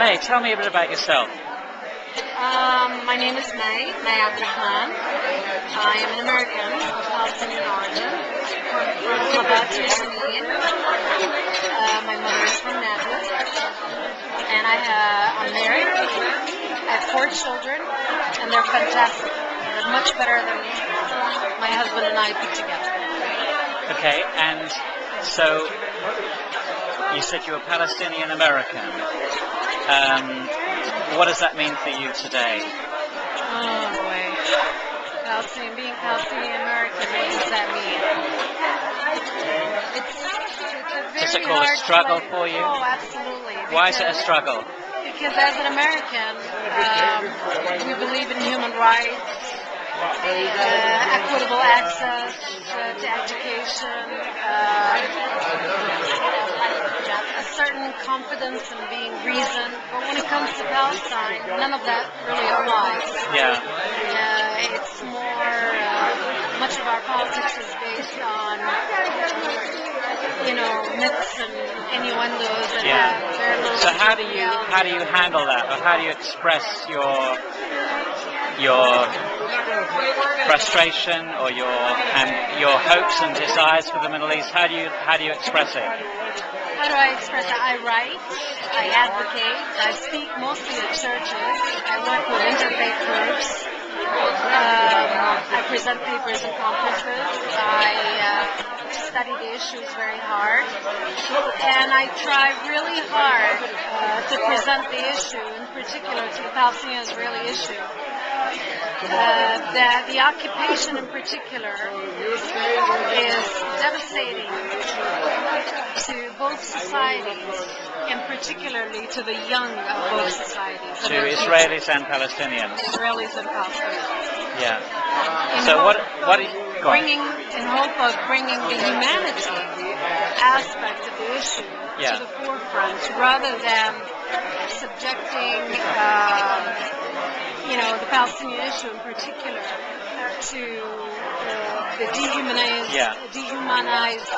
May, tell me a bit about yourself. My name is Mai Abdul Rahman. I am an American of Palestinian origin from Labati, Jenin. My mother is from Nablus, and I'm married. I have 4 children, and they're fantastic. They're much better than my husband and I put together. Okay, and so you said you were Palestinian American. What does that mean for you today? Oh boy, being Palestinian American, what does that mean? It's a very Is it called a struggle for you? Oh, absolutely. Why is it a struggle? Because as an American, we believe in human rights, equitable access to education, a certain confidence in being reasoned. But when it comes to Palestine, none of that really applies. Yeah. It's more, much of our politics is based on, myths and innuendos that have very little. So how do you handle that, or how do you express your frustration or your hopes and desires for the Middle East? How do you express it? How do I express it? I write, I advocate, I speak mostly at churches, I work with interfaith groups, I present papers and conferences, I study the issues very hard, and I try really hard to present the issue, in particular to the Palestinian Israeli issue. That the occupation in particular is devastating to both societies, and particularly to the young of both societies. To Israelis and Palestinians. Israelis and Palestinians. Yeah. In So hope in hope of bringing the humanity aspect of the issue to the forefront, rather than subjecting the Palestinian issue in particular to the dehumanized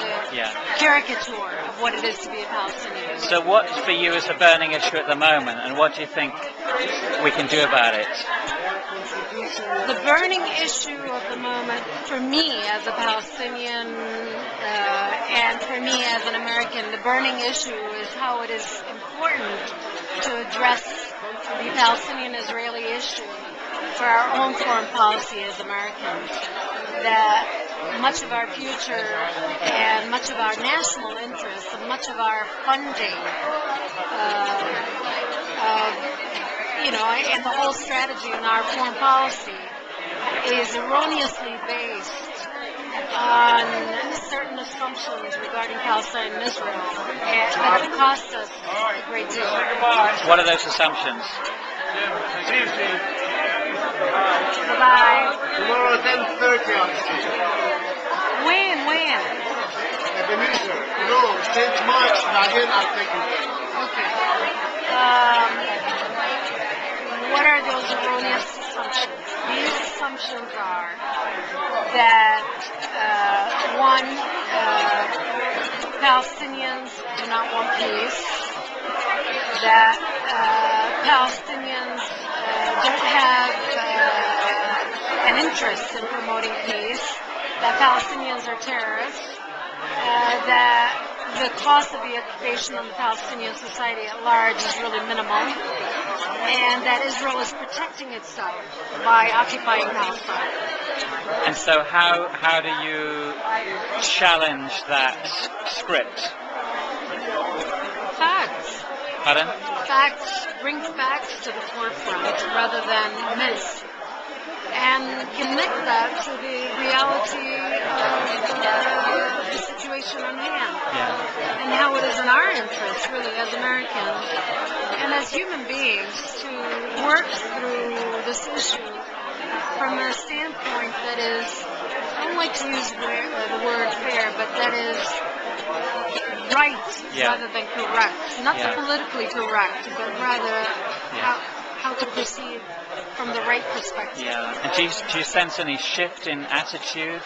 caricature of what it is to be a Palestinian. So what for you is the burning issue at the moment, and what do you think we can do about it? The burning issue of the moment, for me as a Palestinian and for me as an American, the burning issue is how it is important to address the Palestinian-Israeli issue for our own foreign policy as Americans. That much of our future and much of our national interests and much of our funding and the whole strategy in our foreign policy is erroneously based on certain assumptions regarding Palestine and Israel, and that have cost us a great deal. What are those assumptions? Bye. Tomorrow 10:30 on the street. When? Ebenezer. No, since March, again I'll take you there. Okay. What are those erroneous assumptions? These assumptions are that, Palestinians do not want peace, that Palestinians don't have an interest in promoting peace, that Palestinians are terrorists, that the cost of the occupation on the Palestinian society at large is really minimal, and that Israel is protecting itself by occupying Palestine. And so how do you challenge that script? Facts. Pardon? Facts. Bring facts to the forefront rather than myths. And connect that to the reality of the situation on hand. And how it is in our interest, really, as Americans and as human beings, to work through this issue from a standpoint that is, I don't like to use the word fair, but that is right rather than correct. Not the politically correct, but rather how to proceed from the right perspective. Yeah. And do you sense any shift in attitude?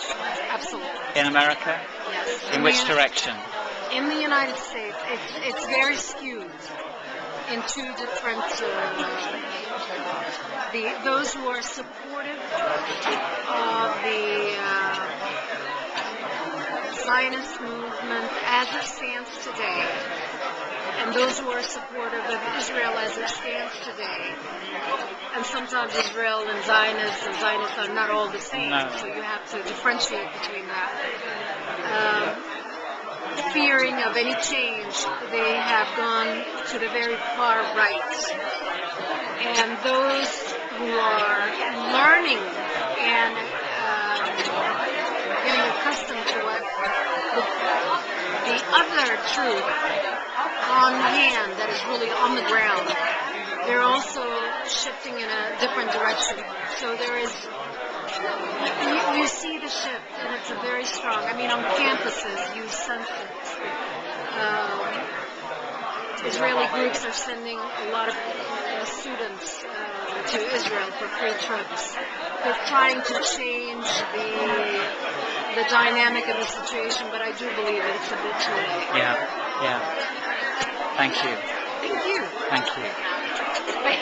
Absolutely. In America? Yes. In which direction? In the United States, it's very skewed. in two different, those who are supportive of the Zionist movement as it stands today, and those who are supportive of Israel as it stands today. And sometimes Israel and Zionists are not all the same, so you have to differentiate between that. Fearing of any change, they have gone to the very far right. And those who are learning and getting accustomed to what the other truth on hand that is really on the ground, they're also shifting in a different direction. So there is, you see the shift, and it's a very strong, I mean, on campuses, you sense it. Israeli groups are sending a lot of students to Israel for free trips. They're trying to change the dynamic of the situation, but I do believe it's a bit too late. Yeah. Thank you. Thank you. Thank you. But